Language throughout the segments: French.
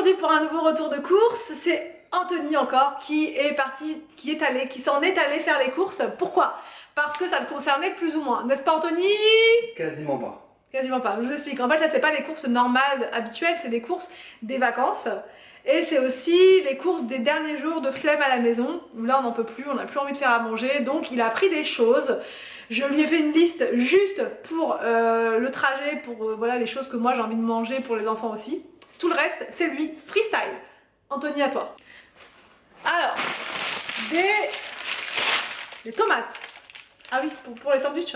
aujourd'hui pour un nouveau retour de course. C'est Anthony encore qui s'en est allé faire les courses. Pourquoi? Parce que ça le concernait plus ou moins. N'est-ce pas Anthony? Quasiment pas. Quasiment pas, je vous explique. En fait là c'est pas les courses normales, habituelles, c'est des courses des vacances. Et c'est aussi les courses des derniers jours de flemme à la maison. Là on n'en peut plus, on n'a plus envie de faire à manger. Donc il a pris des choses. Je lui ai fait une liste juste pour le trajet, pour voilà, les choses que moi j'ai envie de manger pour les enfants aussi. Tout le reste, c'est lui, freestyle. Anthony, à toi. Alors, des tomates. Ah oui, pour les sandwichs.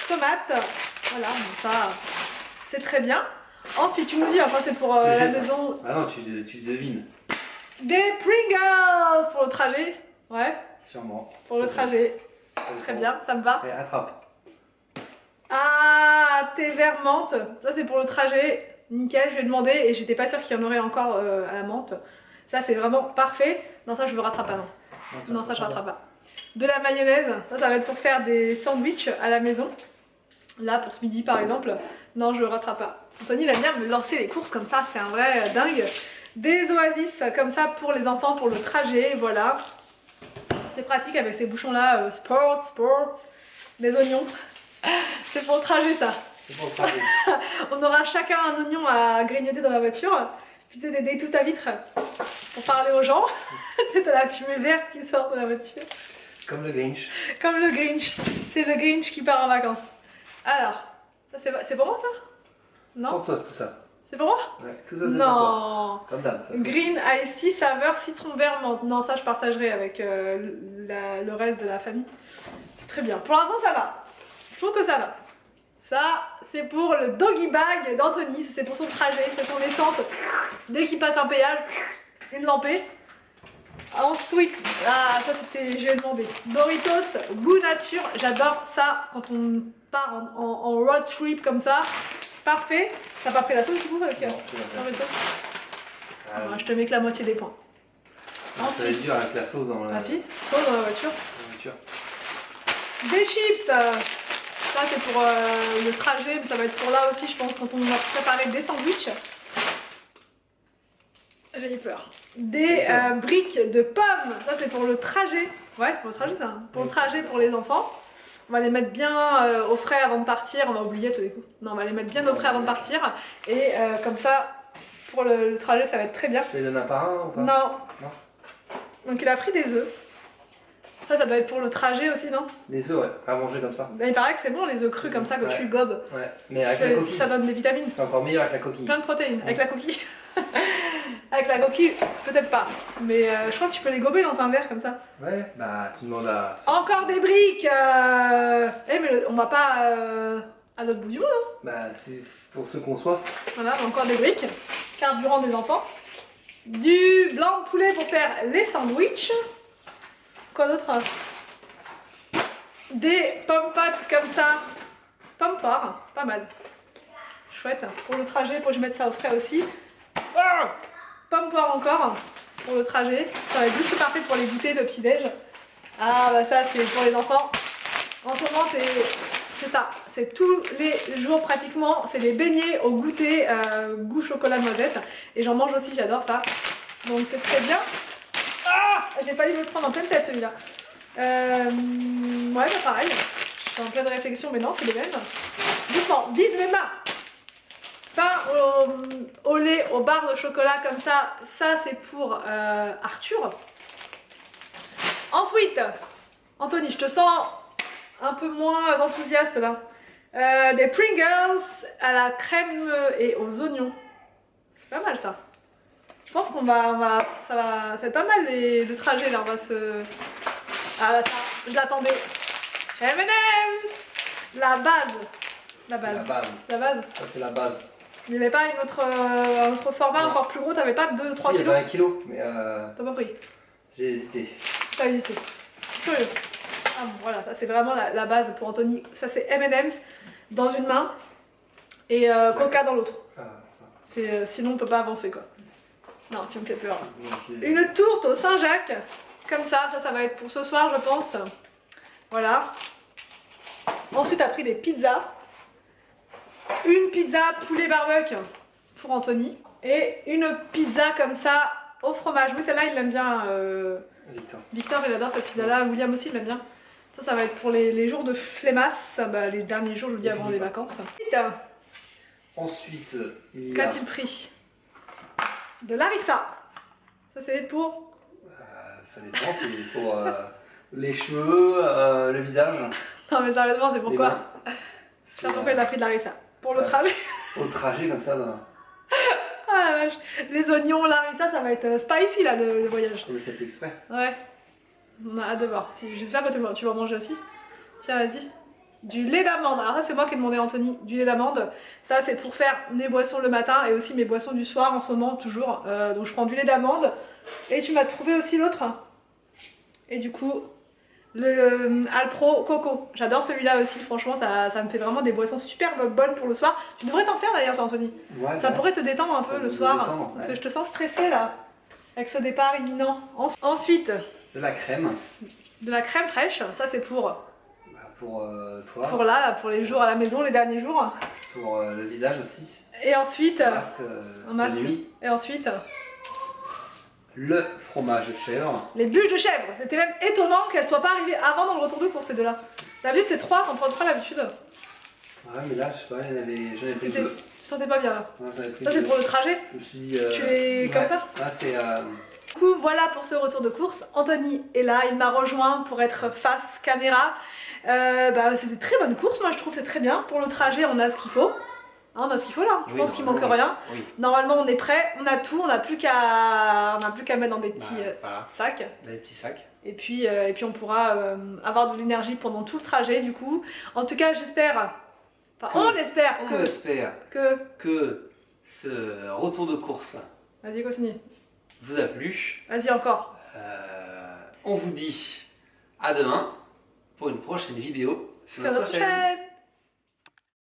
Tomates, voilà, bon, ça, c'est très bien. Ensuite, tu nous dis, enfin c'est pour la maison. Ah non, tu devines. Des Pringles pour le trajet. Ouais. Sûrement. Pour le trajet. Très bien, ça me va. Et attrape. Ah, thé vert menthe. Ça c'est pour le trajet. Nickel, je lui ai demandé et j'étais pas sûre qu'il y en aurait encore à la menthe. Ça c'est vraiment parfait. Non, ça je le rattrape pas, non. Non, ça je rattrape pas. De la mayonnaise. Ça va être pour faire des sandwichs à la maison. Là, pour ce midi par exemple. Non, je le rattrape pas. Anthony, il aime bien me lancer les courses comme ça. C'est un vrai dingue. Des oasis comme ça pour les enfants, pour le trajet. Voilà. C'est pratique avec ces bouchons là, sports, des oignons. C'est pour le trajet ça. C'est pour le trajet. On aura chacun un oignon à grignoter dans la voiture. Puis tu sais, des tout à vitre pour parler aux gens. Tu sais, t'as la fumée verte qui sort de la voiture. Comme le Grinch. Comme le Grinch. C'est le Grinch qui part en vacances. Alors, c'est pour moi ça? Non? Pour toi tout ça. C'est pour moi? Ouais, tout ça c'est pour toi. Non. Comme d'hab. Green Iced Tea saveur citron vert menthe. Non, ça je partagerai avec le reste de la famille. C'est très bien. Pour l'instant ça va. Je trouve que ça va. Ça, c'est pour le doggy bag d'Anthony. C'est pour son trajet, c'est son essence. Dès qu'il passe un péage, une lampée. Ensuite, ah ça c'était, je vais demander. Doritos goût nature. J'adore ça quand on part en road trip comme ça. Parfait. T'as pas pris la sauce du coup avec Doritos? Je te mets que la moitié des points. Ça va être dur avec la sauce dans la... Ah si, sauce dans la voiture. Des chips. Ça c'est pour le trajet, mais ça va être pour là aussi je pense quand on va préparer des sandwichs. J'ai eu peur. Des briques de pommes. Ça c'est pour le trajet. Ouais, c'est pour le trajet ça. Pour le trajet pour les enfants. On va les mettre bien au frais avant de partir. On va oublier tous les coups. Non, on va les mettre bien au frais avant de partir. Et comme ça, pour le trajet, ça va être très bien. Je te les donne un par un ou pas? Non. Donc il a pris des œufs. Ça doit être pour le trajet aussi, non? Les œufs, ouais, à manger comme ça. Il paraît que c'est bon les œufs crus comme ça que tu gobes. Ouais, mais avec la coquille. Ça donne des vitamines. C'est encore meilleur avec la coquille. Plein de protéines. Avec la coquille. Avec la coquille, peut-être pas. Mais je crois que tu peux les gober dans un verre comme ça. Ouais, bah tu demandes à... Encore des briques mais on va pas à l'autre bout du monde, hein. Bah c'est pour ceux qu'on soif. Voilà, encore des briques. Carburant des enfants. Du blanc de poulet pour faire les sandwichs. Quoi d'autre? Des pommes pâtes comme ça. Pommes poires, pas mal. Chouette. Pour le trajet, pour que je mette ça au frais aussi. Pommes poires encore pour le trajet. Ça va être juste parfait pour les goûters de petit-déj. Ah bah ça c'est pour les enfants. En ce moment c'est ça. C'est tous les jours pratiquement. C'est des beignets au goûter goût chocolat noisette. Et j'en mange aussi, j'adore ça. Donc c'est très bien. Ah, j'ai failli me le prendre en pleine tête celui-là. Ouais, bah pareil. Je suis en pleine réflexion, mais non, c'est les mêmes. Doucement, vise mes mains. Pain au lait, aux barres de chocolat comme ça. Ça, c'est pour Arthur. Ensuite, Anthony, je te sens un peu moins enthousiaste là. Des Pringles à la crème et aux oignons. C'est pas mal ça. Je pense qu'on ça va être pas mal le trajet là, on va se... Ah bah ça, je l'attendais. M&M's. La base. La base. Ça c'est la base. Il n'y avait pas un autre format encore plus gros, t'avais pas 2-3 kilos? Il y avait 1 kilo, mais t'as pas pris? J'ai hésité. T'as hésité. Curieux. Ah bon, voilà, ça c'est vraiment la base pour Anthony. Ça c'est M&M's dans une main et Coca dans l'autre. Sinon on peut pas avancer quoi. Non, tu me fais peur. Une tourte au Saint-Jacques, comme ça va être pour ce soir je pense. Voilà. Ensuite, t'as pris des pizzas. Une pizza poulet barbecue pour Anthony. Et une pizza comme ça au fromage. Oui, celle-là, il l'aime bien. Victor, il adore cette pizza-là. William aussi, il l'aime bien. Ça va être pour les jours de flemmasse. Bah, les derniers jours, je vous dis, avant les vacances. Ensuite, qu'a-t-il pris? De Larissa. Ça, c'est pour... ça dépend, c'est pour les cheveux, le visage. Non, mais sérieusement, c'est pourquoi? C'est pourquoi il a pris de Larissa. Pour le trajet. Pour le trajet, comme ça. Ah la vache. Les oignons, Larissa, ça va être spicy, là, le voyage. Mais c'est fait exprès. Ouais. On a hâte de voir. J'espère que tu vas en manger aussi. Tiens, vas-y. Du lait d'amande. Alors ça, c'est moi qui ai demandé à Anthony. Du lait d'amande. Ça, c'est pour faire mes boissons le matin et aussi mes boissons du soir en ce moment, toujours. Donc je prends du lait d'amande. Et tu m'as trouvé aussi l'autre. Et du coup, le Alpro Coco. J'adore celui-là aussi. Franchement, ça me fait vraiment des boissons super bonnes pour le soir. Tu devrais t'en faire d'ailleurs, toi, Anthony. Ouais, ça pourrait te détendre un peu le soir. Parce que je te sens stressée là. Avec ce départ imminent. Ensuite... De la crème. De la crème fraîche, ça c'est pour... Pour toi. Pour là, pour les jours à la maison, les derniers jours. Pour le visage aussi. Et ensuite... Un masque de nuit. Et ensuite... Le fromage de chèvre. Les bûches de chèvre. C'était même étonnant qu'elles soient pas arrivées avant dans le retour de course ces deux-là. D'habitude c'est 3, t'en prends 3 l'habitude. Ouais, mais là, je sais pas, j'en ai pris 2. Tu sentais pas bien là. Ouais, ça c'est pour le trajet. Je me suis dit... Tu es comme ça. Là c'est... Du coup, voilà pour ce retour de course. Anthony est là, il m'a rejoint pour être face caméra. C'était très bonne course, moi je trouve c'est très bien. Pour le trajet, on a ce qu'il faut. Hein, on a ce qu'il faut là, je pense qu'il manque rien. Oui. Normalement on est prêt, on a tout, on n'a plus qu'à mettre dans des petits sacs. Des petits sacs. Et puis on pourra avoir de l'énergie pendant tout le trajet du coup. En tout cas j'espère, on espère que ce retour de course, vas-y continue, vous a plu. Vas-y encore. On vous dit à demain pour une prochaine vidéo sur notre chaîne.